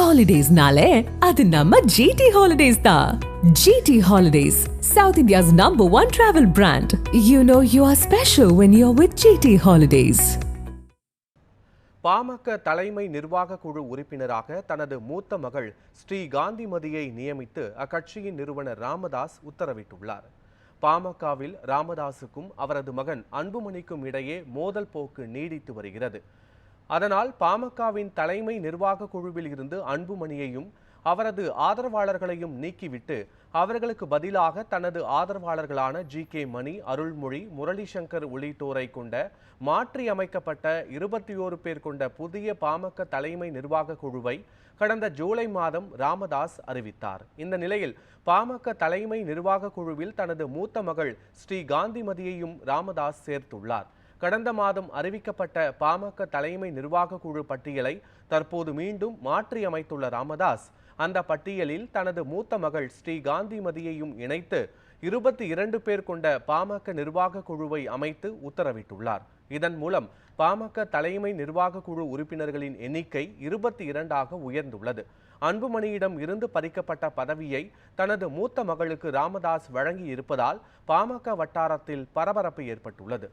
Holidays-nale, adu namma GT Holidays da. GT Holidays, South India's #1 travel brand. You know you are special when you're with GT Holidays. PMK தலைமை நிர்வாக குழு உறுப்பினராக தனது மூத்த மகள் ஸ்ரீ காந்திமதியை நியமித்து அக்கட்சியின் நிறுவனர் ராமதாஸ் உத்தரவிட்டுள்ளார். பாமகவில் ராமதாசுக்கும் அவரது மகன் அன்புமணிக்கும் இடையே மோதல் போக்கு நீடித்து வருகிறது. அதனால் பாமகவின் தலைமை நிர்வாக குழுவில் இருந்து அன்புமணியையும் அவரது ஆதரவாளர்களையும் நீக்கிவிட்டு அவர்களுக்கு பதிலாக தனது ஆதரவாளர்களான ஜி.கே. மணி, அருள்மொழி, முரளிசங்கர் உள்ளிட்டோரை கொண்ட மாற்றி அமைக்கப்பட்ட 21 பேர் கொண்ட புதிய பாமக தலைமை நிர்வாக குழுவை கடந்த ஜூலை மாதம் ராமதாஸ் அறிவித்தார். இந்த நிலையில் பாமக தலைமை நிர்வாக குழுவில் தனது மூத்த மகள் ஸ்ரீ காந்திமதியையும் ராமதாஸ் சேர்த்துள்ளார். கடந்த மாதம் அறிவிக்கப்பட்ட பாமக தலைமை நிர்வாக குழு பட்டியலை தற்போது மீண்டும் மாற்றி அமைத்துள்ள ராமதாஸ் அந்த பட்டியலில் தனது மூத்த மகள் ஸ்ரீ காந்திமதியையும் இணைத்து 22 பேர் கொண்ட பாமக நிர்வாக குழுவை அமைத்து உத்தரவிட்டுள்ளார். இதன் மூலம் பாமக தலைமை நிர்வாக குழு உறுப்பினர்களின் எண்ணிக்கை 22ஆக உயர்ந்துள்ளது. அன்புமணியிடம் இருந்து பறிக்கப்பட்ட பதவியை தனது மூத்த மகளுக்கு ராமதாஸ் வழங்கி இருப்பதால் பாமக வட்டாரத்தில் பரபரப்பு ஏற்பட்டுள்ளது.